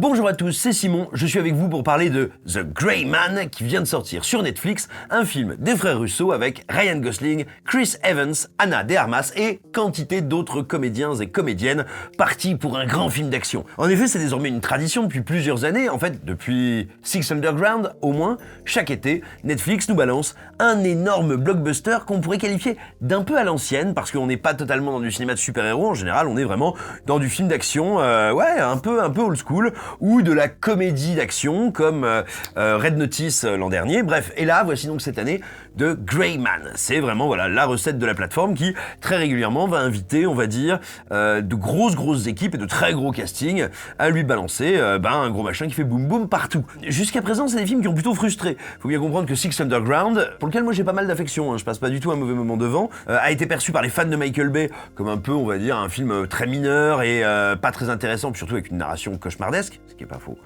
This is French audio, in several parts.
Bonjour à tous, c'est Simon, je suis avec vous pour parler de The Gray Man qui vient de sortir sur Netflix, un film des frères Russo avec Ryan Gosling, Chris Evans, Ana de Armas et quantité d'autres comédiens et comédiennes partis pour un grand film d'action. En effet, c'est désormais une tradition depuis plusieurs années, en fait depuis Six Underground au moins, chaque été, Netflix nous balance un énorme blockbuster qu'on pourrait qualifier d'un peu à l'ancienne parce qu'on n'est pas totalement dans du cinéma de super-héros, en général on est vraiment dans du film d'action, un peu old school, ou de la comédie d'action comme Red Notice l'an dernier. Bref, et là, voici donc cette année The Gray Man. C'est vraiment voilà la recette de la plateforme qui très régulièrement va inviter, on va dire, de grosses équipes et de très gros castings à lui balancer un gros machin qui fait boum boum partout. Jusqu'à présent, c'est des films qui ont plutôt frustré. Faut bien comprendre que Six Underground, pour lequel moi j'ai pas mal d'affection, je passe pas du tout un mauvais moment devant, a été perçu par les fans de Michael Bay comme un peu, on va dire, un film très mineur et pas très intéressant, puis surtout avec une narration cauchemardesque, ce qui est pas faux.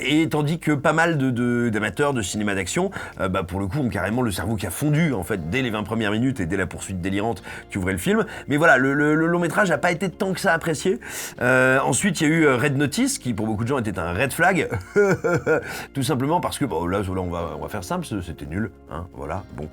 Et tandis que pas mal d'amateurs de cinéma d'action, pour le coup, ont carrément le cerveau qui a fondu en fait dès les 20 premières minutes et dès la poursuite délirante qui ouvrait le film. Mais voilà, le long métrage a pas été tant que ça apprécié. Ensuite, il y a eu Red Notice, qui pour beaucoup de gens était un red flag, tout simplement parce que là on va faire simple, c'était nul, hein, voilà, bon,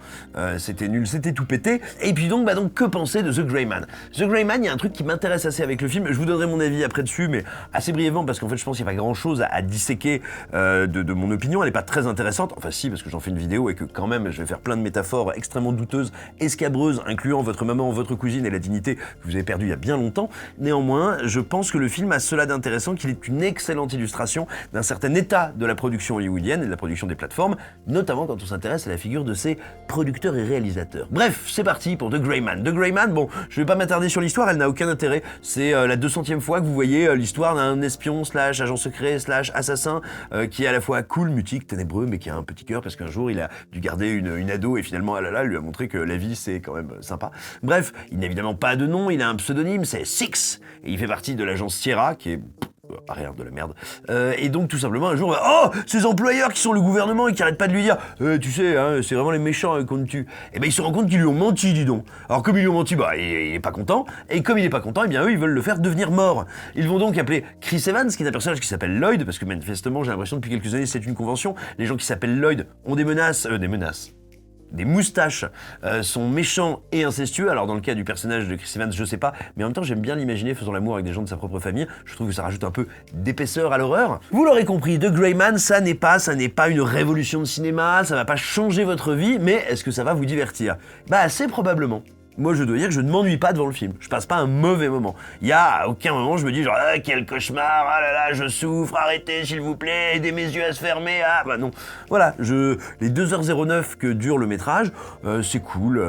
c'était nul, c'était tout pété. Et puis donc que penser de The Gray Man? The Gray Man, il y a un truc qui m'intéresse assez avec le film. Je vous donnerai mon avis après dessus, mais assez brièvement parce qu'en fait je pense qu'il n'y a pas grand chose à disséquer de mon opinion. Elle n'est pas très intéressante, enfin si, parce que j'en fais une vidéo et que quand même je vais faire plein de métaphores extrêmement douteuses, escabreuses, incluant votre maman, votre cousine et la dignité que vous avez perdue il y a bien longtemps. Néanmoins, je pense que le film a cela d'intéressant qu'il est une excellente illustration d'un certain état de la production hollywoodienne et de la production des plateformes, notamment quand on s'intéresse à la figure de ses producteurs et réalisateurs. Bref, c'est parti pour The Gray Man. The Gray Man, bon, je vais pas m'attarder sur l'histoire, elle n'a aucun intérêt. C'est la 200e fois que vous voyez l'histoire d'un espion / agent secret / assassin qui est à la fois cool, mutique, ténébreux, mais qui a un petit cœur parce qu'un jour il a dû garder une ado et finalement elle lui a montré que la vie c'est quand même sympa. Bref, il n'a évidemment pas de nom, il a un pseudonyme, c'est Six, et il fait partie de l'agence Sierra qui est arrière de la merde. Et donc tout simplement un jour, ces employeurs qui sont le gouvernement et qui arrêtent pas de lui dire tu sais, hein, c'est vraiment les méchants qu'on tue. Et il se rend compte qu'ils lui ont menti, dis donc. Alors comme ils lui ont menti, il est pas content. Et comme il est pas content, eux ils veulent le faire devenir mort. Ils vont donc appeler Chris Evans, qui est un personnage qui s'appelle Lloyd, parce que manifestement j'ai l'impression depuis quelques années c'est une convention. Les gens qui s'appellent Lloyd ont des moustaches, sont méchants et incestueux. Alors dans le cas du personnage de Chris Evans, je sais pas, mais en même temps j'aime bien l'imaginer faisant l'amour avec des gens de sa propre famille. Je trouve que ça rajoute un peu d'épaisseur à l'horreur. Vous l'aurez compris, The Gray Man, ça n'est pas une révolution de cinéma, ça va pas changer votre vie, mais est-ce que ça va vous divertir? Assez probablement. Moi, je dois dire que je ne m'ennuie pas devant le film. Je passe pas un mauvais moment. Il y a à aucun moment, je me dis genre, quel cauchemar, ah là là, je souffre, arrêtez s'il vous plaît, aidez mes yeux à se fermer, non. Voilà, les 2h09 que dure le métrage, c'est cool,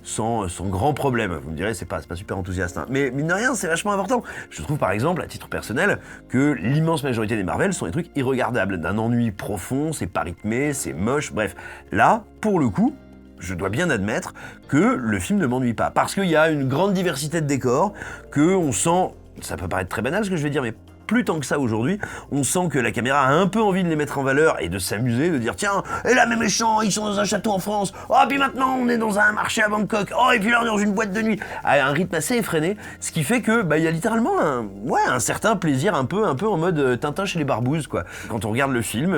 sans grand problème. Vous me direz, c'est pas super enthousiaste, hein. Mais mine de rien, c'est vachement important. Je trouve par exemple, à titre personnel, que l'immense majorité des Marvel sont des trucs irregardables, d'un ennui profond, c'est pas rythmé, c'est moche, bref. Là, pour le coup, je dois bien admettre que le film ne m'ennuie pas, parce qu'il y a une grande diversité de décors, que on sent, ça peut paraître très banal ce que je vais dire, mais plus tant que ça aujourd'hui, on sent que la caméra a un peu envie de les mettre en valeur et de s'amuser, de dire tiens, et là mes méchants, ils sont dans un château en France, puis maintenant on est dans un marché à Bangkok, et puis là on est dans une boîte de nuit, à un rythme assez effréné, ce qui fait que il y a littéralement un certain plaisir un peu en mode Tintin chez les barbouzes quoi. Quand on regarde le film,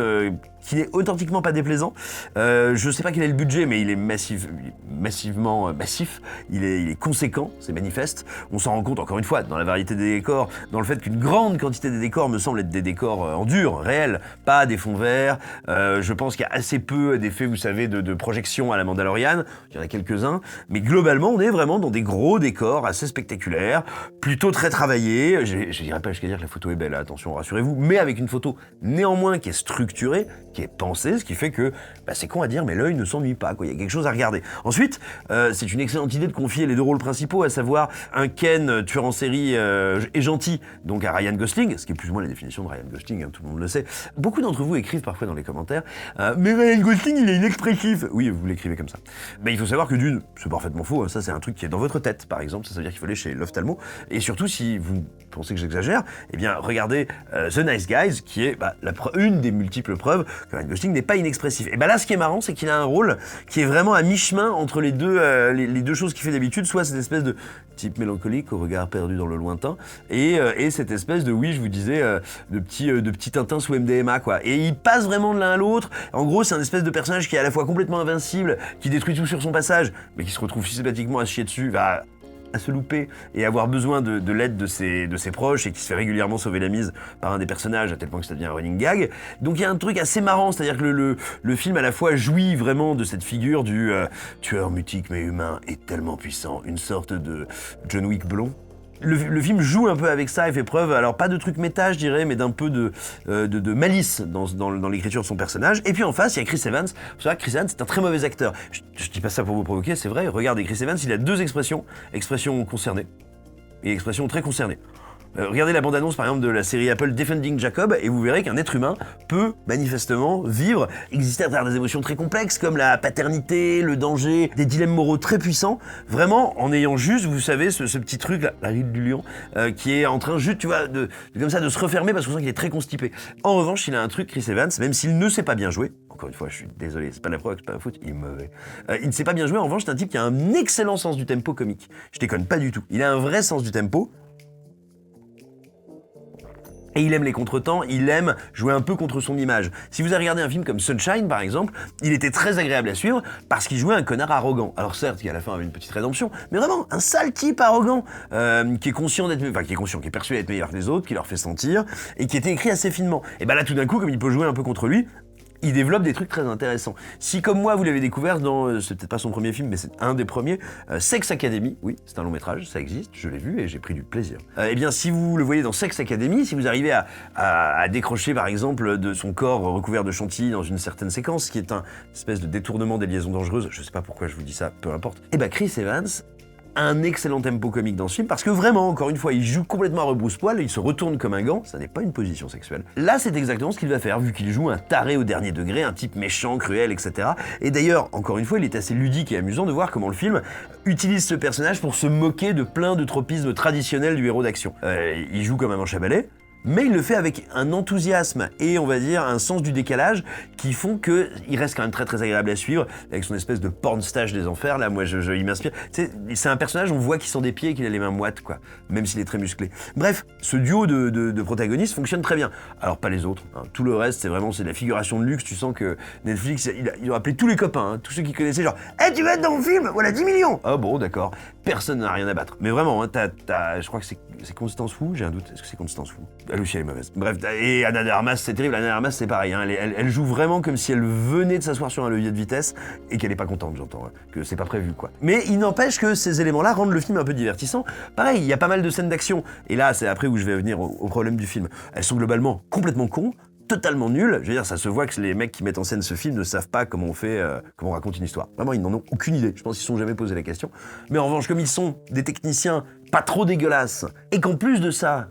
qui n'est authentiquement pas déplaisant. Je sais pas quel est le budget, mais il est massivement massif. Il est conséquent, c'est manifeste. On s'en rend compte encore une fois dans la variété des décors, dans le fait qu'une grande quantité des décors me semble être des décors en dur, réels, pas des fonds verts. Je pense qu'il y a assez peu d'effets, vous savez, de projection à la Mandalorian. Il y en a quelques-uns, mais globalement, on est vraiment dans des gros décors assez spectaculaires, plutôt très travaillés. Je dirais pas jusqu'à dire que la photo est belle, attention, rassurez-vous, mais avec une photo néanmoins qui est structurée, qui est pensée, ce qui fait que, c'est con à dire, mais l'œil ne s'ennuie pas, quoi. Il y a quelque chose à regarder. Ensuite, c'est une excellente idée de confier les deux rôles principaux, à savoir un Ken tueur en série et gentil, donc à Ryan Gosling, ce qui est plus ou moins la définition de Ryan Gosling, hein, tout le monde le sait. Beaucoup d'entre vous écrivent parfois dans les commentaires mais Ryan Gosling, il est inexpressif. Oui, vous l'écrivez comme ça. Mais il faut savoir que d'une, c'est parfaitement faux, hein, ça c'est un truc qui est dans votre tête, par exemple, ça veut dire qu'il faut aller chez l'ophtalmo. Et surtout, si vous pensez que j'exagère, regardez The Nice Guys, qui est une des multiples preuves que Ryan Gosling n'est pas inexpressif. Et ben là, ce qui est marrant, c'est qu'il a un rôle qui est vraiment à mi-chemin entre les deux choses qu'il fait d'habitude, soit cette espèce de type mélancolique au regard perdu dans le lointain, et cette espèce de, oui, je vous disais, de petit Tintin sous MDMA, quoi. Et il passe vraiment de l'un à l'autre. En gros, c'est un espèce de personnage qui est à la fois complètement invincible, qui détruit tout sur son passage, mais qui se retrouve systématiquement à se chier dessus, à se louper et avoir besoin de l'aide de ses proches, et qui se fait régulièrement sauver la mise par un des personnages à tel point que ça devient un running gag. Donc il y a un truc assez marrant, c'est-à-dire que le film à la fois jouit vraiment de cette figure du tueur mutique mais humain et tellement puissant, une sorte de John Wick blond. Le film joue un peu avec ça et fait preuve, alors pas de truc méta, je dirais, mais d'un peu de malice dans l'écriture de son personnage. Et puis en face, il y a Chris Evans. Vous savez, Chris Evans, c'est un très mauvais acteur. Je dis pas ça pour vous provoquer, c'est vrai. Regardez, Chris Evans, il a deux expressions. Expression concernée et expression très concernée. Regardez la bande-annonce par exemple de la série Apple Defending Jacob et vous verrez qu'un être humain peut manifestement vivre, exister à travers des émotions très complexes comme la paternité, le danger, des dilemmes moraux très puissants, vraiment en ayant juste, vous savez, ce petit truc là, la ride du lion, qui est en train juste, tu vois, comme ça de se refermer parce qu'on sent qu'il est très constipé. En revanche, il a un truc, Chris Evans, même s'il ne sait pas bien jouer, encore une fois, je suis désolé, c'est pas la preuve, c'est pas la faute, il est mauvais. Il ne sait pas bien jouer, en revanche, c'est un type qui a un excellent sens du tempo comique. Je déconne pas du tout. Il a un vrai sens du tempo. Et il aime les contretemps, il aime jouer un peu contre son image. Si vous avez regardé un film comme Sunshine, par exemple, il était très agréable à suivre parce qu'il jouait un connard arrogant. Alors certes, qui à la fin avait une petite rédemption, mais vraiment un sale type arrogant, qui est conscient d'être, enfin qui est persuadé d'être meilleur que les autres, qui leur fait sentir, et qui était écrit assez finement. Et ben là, tout d'un coup, comme il peut jouer un peu contre lui, il développe des trucs très intéressants. Si comme moi vous l'avez découvert dans, c'est peut-être pas son premier film, mais c'est un des premiers, Sex Academy, oui, c'est un long métrage, ça existe, je l'ai vu et j'ai pris du plaisir. Eh bien si vous le voyez dans Sex Academy, si vous arrivez à décrocher par exemple de son corps recouvert de chantilly dans une certaine séquence, qui est un espèce de détournement des liaisons dangereuses, je sais pas pourquoi je vous dis ça, peu importe, et ben Chris Evans un excellent tempo comique dans ce film, parce que vraiment, encore une fois, il joue complètement à rebrousse-poil, il se retourne comme un gant, ça n'est pas une position sexuelle. Là, c'est exactement ce qu'il va faire, vu qu'il joue un taré au dernier degré, un type méchant, cruel, etc. Et d'ailleurs, encore une fois, il est assez ludique et amusant de voir comment le film utilise ce personnage pour se moquer de plein de tropismes traditionnels du héros d'action. Il joue comme un manche à balai, mais il le fait avec un enthousiasme et on va dire un sens du décalage qui font qu'il reste quand même très très agréable à suivre avec son espèce de porn stage des enfers là, moi il m'inspire. C'est un personnage, on voit qu'il sent des pieds et qu'il a les mains moites quoi, même s'il est très musclé. Bref, ce duo de protagonistes fonctionne très bien. Alors pas les autres, hein. Tout le reste c'est de la figuration de luxe, tu sens que Netflix, il a appelé tous les copains, hein, tous ceux qui connaissaient genre « Hey, tu vas être dans mon film, voilà 10 millions !» Ah bon d'accord, personne n'a rien à battre. Mais vraiment, hein, je crois que c'est Constance Wu, j'ai un doute, est-ce que c'est Constance Wu? Elle aussi elle est mauvaise. Bref, et Ana de Armas, c'est terrible, Ana de Armas c'est pareil, hein, elle joue vraiment comme si elle venait de s'asseoir sur un levier de vitesse et qu'elle est pas contente, j'entends, hein, que c'est pas prévu quoi. Mais il n'empêche que ces éléments-là rendent le film un peu divertissant. Pareil, il y a pas mal de scènes d'action, et là c'est après où je vais venir au problème du film. Elles sont globalement complètement cons, totalement nul. Je veux dire, ça se voit que les mecs qui mettent en scène ce film ne savent pas comment comment on raconte une histoire. Vraiment, ils n'en ont aucune idée. Je pense qu'ils ne se sont jamais posé la question. Mais en revanche, comme ils sont des techniciens pas trop dégueulasses, et qu'en plus de ça,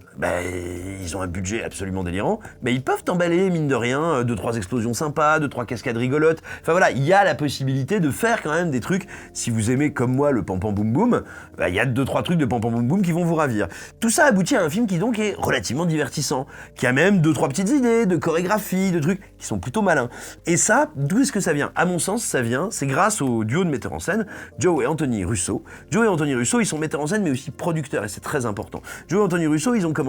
ils ont un budget absolument délirant, ils peuvent t'emballer, mine de rien, 2-3 explosions sympas, 2-3 cascades rigolotes. Enfin voilà, il y a la possibilité de faire quand même des trucs. Si vous aimez comme moi le pam pam boum boum, il y a 2-3 trucs de pam pam boum boum qui vont vous ravir. Tout ça aboutit à un film qui donc est relativement divertissant, qui a même 2-3 petites idées de chorégraphie, de trucs qui sont plutôt malins. Et ça, d'où est-ce que ça vient? À mon sens, ça vient, c'est grâce au duo de metteurs en scène, Joe et Anthony Russo. Joe et Anthony Russo, ils sont metteurs en scène mais aussi producteurs, et c'est très important. Joe et Anthony Russo, ils ont commencé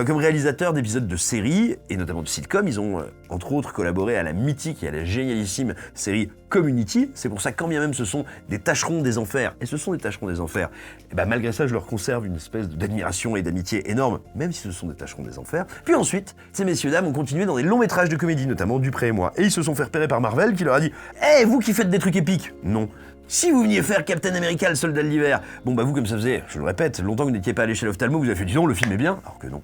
comme réalisateurs d'épisodes de séries, et notamment de sitcoms. Ils ont, entre autres, collaboré à la mythique et à la génialissime série Community. C'est pour ça que quand bien même ce sont des tâcherons des enfers, et ce sont des tâcherons des enfers, et malgré ça, je leur conserve une espèce d'admiration et d'amitié énorme, même si ce sont des tâcherons des enfers. Puis ensuite, ces messieurs-dames ont continué dans des longs métrages de comédie, notamment Dupré et moi, et ils se sont fait repérer par Marvel qui leur a dit « Hey, vous qui faites des trucs épiques !» Non. Si vous veniez faire Captain America, le soldat de l'hiver, vous comme ça faisait, je le répète, longtemps que vous n'étiez pas allé chez l'ophtalmo, vous avez fait disons le film est bien, alors que non,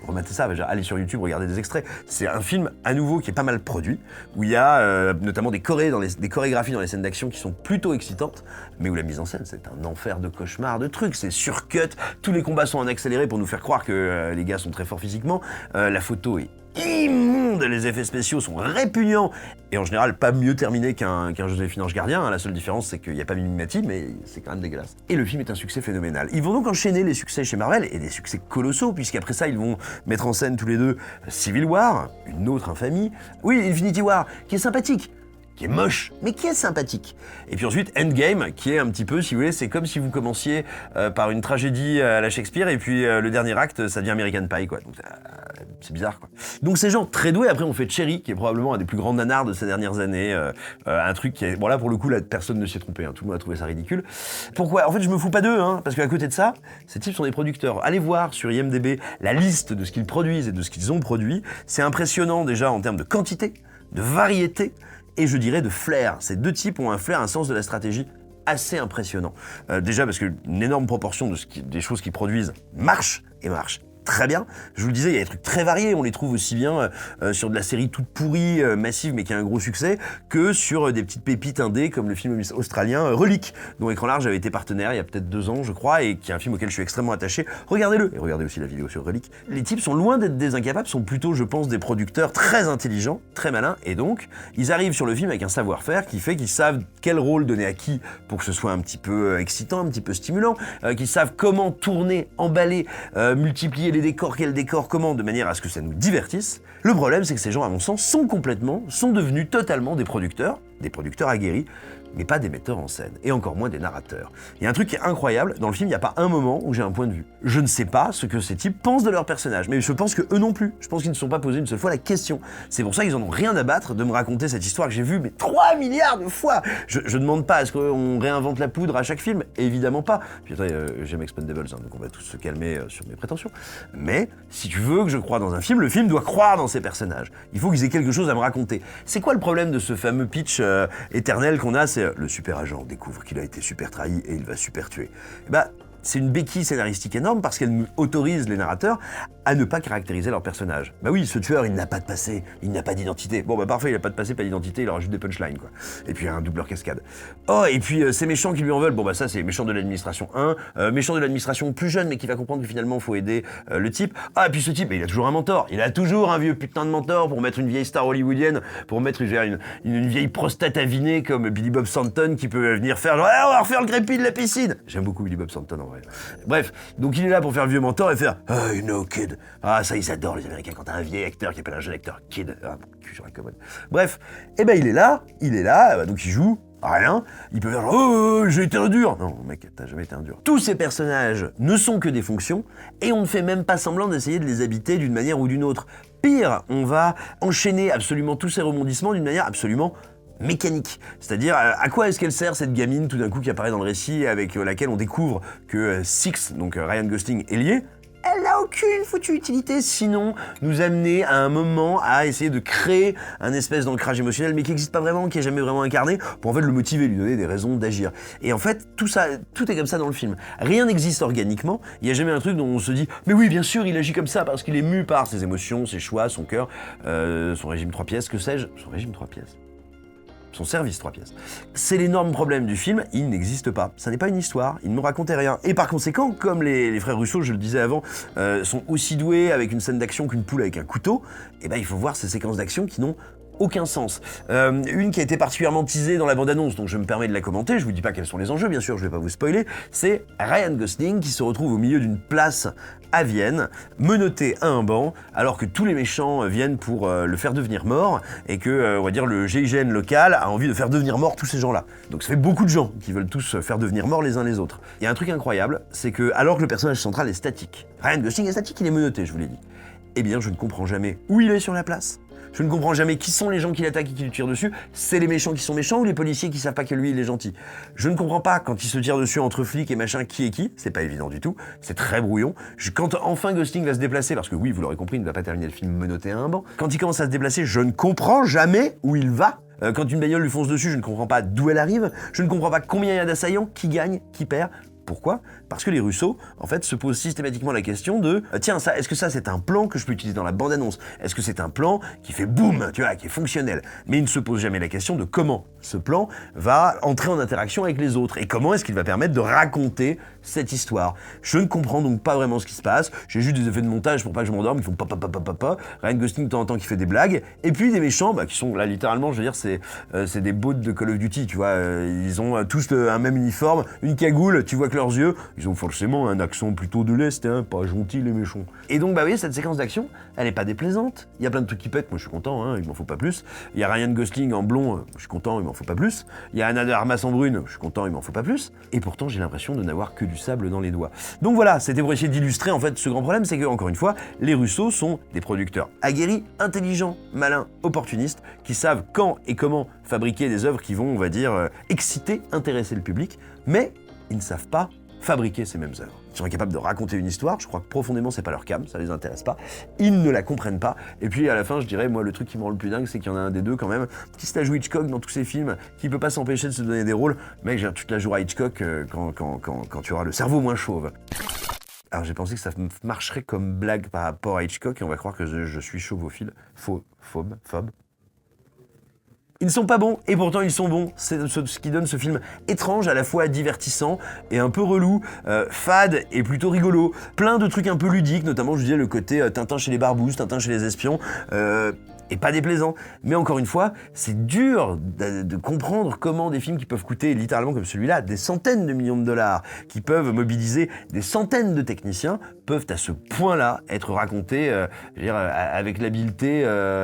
remettez ça, allez sur YouTube, regardez des extraits. C'est un film à nouveau qui est pas mal produit, où il y a notamment des chorégraphies dans les scènes d'action qui sont plutôt excitantes, mais où la mise en scène c'est un enfer de cauchemar de trucs, c'est surcut, tous les combats sont en accéléré pour nous faire croire que les gars sont très forts physiquement, la photo est immonde, les effets spéciaux sont répugnants, et en général pas mieux terminé qu'un Joséphine Ange Gardien, hein. La seule différence c'est qu'il n'y a pas Mimi Mati, mais c'est quand même dégueulasse. Et le film est un succès phénoménal. Ils vont donc enchaîner les succès chez Marvel, et des succès colossaux, puisqu'après ça ils vont mettre en scène tous les deux Civil War, une autre infamie, oui, Infinity War, qui est sympathique, qui est moche, mais qui est sympathique. Et puis ensuite, Endgame, qui est un petit peu, si vous voulez, c'est comme si vous commenciez par une tragédie à la Shakespeare, et puis le dernier acte, ça devient American Pie, quoi. Donc c'est bizarre, quoi. Donc ces gens très doués, après on fait Cherry, qui est probablement un des plus grands nanars de ces dernières années, un truc qui est... Bon là, pour le coup, là, personne ne s'y est trompé, hein. Tout le monde a trouvé ça ridicule. Pourquoi? En fait, je me fous pas d'eux, hein, parce qu'à côté de ça, ces types sont des producteurs. Allez voir sur IMDb la liste de ce qu'ils produisent et de ce qu'ils ont produit. C'est impressionnant déjà en termes de quantité, de variété, et je dirais de flair. Ces deux types ont un flair, un sens de la stratégie assez impressionnant. Déjà parce qu'une énorme proportion des choses qu'ils produisent marche très bien. Je vous le disais, il y a des trucs très variés. On les trouve aussi bien sur de la série toute pourrie, massive, mais qui a un gros succès, que sur des petites pépites indé comme le film australien Relique, dont Écran Large avait été partenaire il y a peut-être 2 ans, je crois, et qui est un film auquel je suis extrêmement attaché. Regardez-le, et regardez aussi la vidéo sur Relique. Les types sont loin d'être des incapables, sont plutôt, je pense, des producteurs très intelligents, très malins, et donc, ils arrivent sur le film avec un savoir-faire qui fait qu'ils savent quel rôle donner à qui pour que ce soit un petit peu excitant, un petit peu stimulant, qu'ils savent comment tourner, emballer, multiplier les décors, quel décor, comment, de manière à ce que ça nous divertisse. Le problème, c'est que ces gens, à mon sens, sont devenus totalement des producteurs aguerris, mais pas des metteurs en scène, et encore moins des narrateurs. Il y a un truc qui est incroyable, dans le film, il n'y a pas un moment où j'ai un point de vue. Je ne sais pas ce que ces types pensent de leur personnage, mais je pense que eux non plus. Je pense qu'ils ne se sont pas posés une seule fois la question. C'est pour ça qu'ils en ont rien à battre de me raconter cette histoire que j'ai vue, mais 3 milliards de fois. Je demande pas à ce qu'on réinvente la poudre à chaque film, évidemment pas. Puis après, j'aime Expendables, hein, donc on va tous se calmer sur mes prétentions. Mais, si tu veux que je croie dans un film, le film doit croire dans ses personnages. Il faut qu'ils aient quelque chose à me raconter. C'est quoi le problème de ce fameux pitch éternel qu'on a? C'est le super agent découvre qu'il a été super trahi et il va super tuer. C'est une béquille scénaristique énorme parce qu'elle nous autorise, les narrateurs, à ne pas caractériser leur personnage. Bah oui, ce tueur, il n'a pas de passé, il n'a pas d'identité. Bon bah parfait, il n'a pas de passé, pas d'identité, il aura juste des punchlines, quoi. Et puis un doubleur cascade. Oh, et puis ces méchants qui lui en veulent, bon bah ça c'est méchant de l'administration 1, méchant de l'administration plus jeune mais qui va comprendre que finalement faut aider le type. Ah, et puis ce type, il a toujours un mentor, il a toujours un vieux putain de mentor pour mettre une vieille star hollywoodienne, pour mettre une vieille prostate avinée comme Billy Bob Thornton qui peut venir faire genre, on va refaire le crépi de la piscine. J'aime beaucoup Billy Bob Thornton en vrai. Bref, donc il est là pour faire le vieux mentor et faire oh, you know, kid. Ah, ça, ils adorent les Américains quand t'as un vieil acteur qui appelle un jeune acteur kid. Ah, cul sur la commode. Bref, et ben il est là, donc il joue. Rien, il peut faire genre oh, j'ai été un dur. Non, mec, t'as jamais été un dur. Tous ces personnages ne sont que des fonctions et on ne fait même pas semblant d'essayer de les habiter d'une manière ou d'une autre. Pire, on va enchaîner absolument tous ces rebondissements d'une manière absolument mécanique. C'est-à-dire, à quoi est-ce qu'elle sert cette gamine tout d'un coup qui apparaît dans le récit avec laquelle on découvre que Six, donc Ryan Gosling, est lié? Elle n'a aucune foutue utilité, sinon nous amener à un moment à essayer de créer un espèce d'ancrage émotionnel, mais qui n'existe pas vraiment, qui n'est jamais vraiment incarné, pour en fait le motiver, lui donner des raisons d'agir. Et en fait, tout ça, tout est comme ça dans le film. Rien n'existe organiquement, il n'y a jamais un truc dont on se dit « Mais oui, bien sûr, il agit comme ça parce qu'il est mu par ses émotions, ses choix, son cœur, son régime 3 pièces, que sais-je ?» Son régime 3 pièces. Son service 3 pièces. C'est l'énorme problème du film, il n'existe pas. Ça n'est pas une histoire, il ne me racontait rien. Et par conséquent, comme les frères Russo, je le disais avant, sont aussi doués avec une scène d'action qu'une poule avec un couteau, et ben il faut voir ces séquences d'action qui n'ont aucun sens. Une qui a été particulièrement teasée dans la bande-annonce, donc je me permets de la commenter, je vous dis pas quels sont les enjeux, bien sûr, je vais pas vous spoiler, c'est Ryan Gosling qui se retrouve au milieu d'une place à Vienne, menotté à un banc, alors que tous les méchants viennent pour le faire devenir mort, et que, on va dire, le GIGN local a envie de faire devenir mort tous ces gens-là. Donc ça fait beaucoup de gens qui veulent tous faire devenir mort les uns les autres. Il y a un truc incroyable, c'est que, alors que le personnage central est statique, Ryan Gosling est statique, il est menotté, je vous l'ai dit, eh bien je ne comprends jamais où il est sur la place. Je ne comprends jamais qui sont les gens qui l'attaquent et qui lui tirent dessus. C'est les méchants qui sont méchants ou les policiers qui savent pas que lui, il est gentil. Je ne comprends pas quand il se tire dessus entre flics et machin qui est qui. C'est pas évident du tout. C'est très brouillon. Quand enfin Gosling va se déplacer, parce que oui, vous l'aurez compris, il ne va pas terminer le film menotté à un banc. Quand il commence à se déplacer, je ne comprends jamais où il va. Quand une bagnole lui fonce dessus, je ne comprends pas d'où elle arrive. Je ne comprends pas combien il y a d'assaillants, qui gagne, qui perd. Pourquoi? Parce que les Russo, en fait, se posent systématiquement la question de tiens, ça, est-ce que ça c'est un plan que je peux utiliser dans la bande-annonce? Est-ce que c'est un plan qui fait boum, tu vois, qui est fonctionnel? Mais ils ne se posent jamais la question de comment ce plan va entrer en interaction avec les autres et comment est-ce qu'il va permettre de raconter cette histoire. Je ne comprends donc pas vraiment ce qui se passe, j'ai juste des effets de montage pour pas que je m'endorme, qui font pa, Ryan Gosling de temps en temps qui fait des blagues, et puis des méchants qui sont là littéralement, je veux dire, c'est des bots de Call of Duty, tu vois, ils ont tous un même uniforme, une cagoule, tu vois que leurs yeux, ils ont forcément un accent plutôt de l'Est, hein, pas gentil les méchants. Et donc, vous voyez, cette séquence d'action, elle est pas déplaisante, il y a plein de trucs qui pètent, moi je suis content, hein, il m'en faut pas plus, il y a Ryan Gosling en blond, je suis content, il m'en faut pas plus, il y a Ana de Armas en brune, je suis content, il m'en faut pas plus, et pourtant j'ai l'impression de n'avoir que du sable dans les doigts. Donc voilà, c'était pour essayer d'illustrer en fait ce grand problème, c'est que, encore une fois, les Russo sont des producteurs aguerris, intelligents, malins, opportunistes, qui savent quand et comment fabriquer des œuvres qui vont, on va dire, exciter, intéresser le public, mais ils ne savent pas fabriquer ces mêmes œuvres. Ils sont incapables de raconter une histoire, je crois que profondément c'est pas leur cam, ça les intéresse pas, ils ne la comprennent pas, et puis à la fin je dirais, moi le truc qui me rend le plus dingue, c'est qu'il y en a un des deux quand même, qui se la joue Hitchcock dans tous ses films, qui peut pas s'empêcher de se donner des rôles, mec, tu te la joueras Hitchcock quand tu auras le cerveau moins chauve. Alors j'ai pensé que ça marcherait comme blague par rapport à Hitchcock, et on va croire que je suis chauvophile, phobe. Ils ne sont pas bons, et pourtant ils sont bons. C'est ce qui donne ce film étrange, à la fois divertissant et un peu relou, fade et plutôt rigolo. Plein de trucs un peu ludiques, notamment je disais le côté Tintin chez les barbouzes, Tintin chez les espions, et pas déplaisant. Mais encore une fois, c'est dur de comprendre comment des films qui peuvent coûter littéralement comme celui-là des centaines de millions de dollars, qui peuvent mobiliser des centaines de techniciens, peuvent à ce point-là être racontés je veux dire, avec l'habileté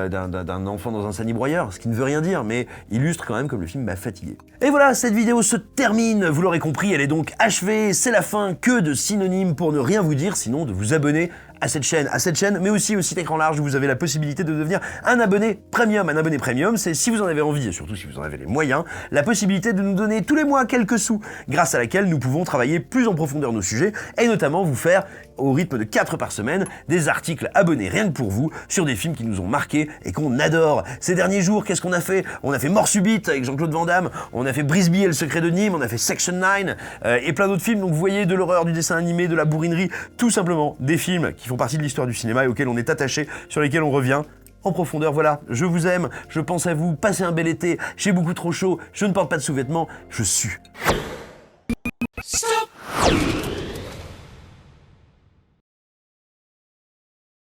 d'un enfant dans un sani-broyeur, ce qui ne veut rien dire, mais illustre quand même comme le film m'a fatigué. Et voilà, cette vidéo se termine, vous l'aurez compris, elle est donc achevée, c'est la fin, que de synonymes pour ne rien vous dire, sinon de vous abonner à cette chaîne, mais aussi au site Écran Large, où vous avez la possibilité de devenir un abonné premium. Un abonné premium, c'est, si vous en avez envie, et surtout si vous en avez les moyens, la possibilité de nous donner tous les mois quelques sous, grâce à laquelle nous pouvons travailler plus en profondeur nos sujets, et notamment vous faire, au rythme de 4 par semaine, des articles abonnés rien que pour vous, sur des films qui nous ont marqués et qu'on adore. Ces derniers jours, qu'est-ce qu'on a fait? On a fait Mort Subite avec Jean-Claude Van Damme, on a fait Brisby et le secret de Nîmes, on a fait Section 9, et plein d'autres films, donc vous voyez, de l'horreur, du dessin animé, de la bourrinerie, tout simplement des films qui font partie de l'histoire du cinéma et auxquels on est attaché, sur lesquels on revient en profondeur. Voilà, je vous aime, je pense à vous, passez un bel été, j'ai beaucoup trop chaud, je ne porte pas de sous-vêtements, je sue.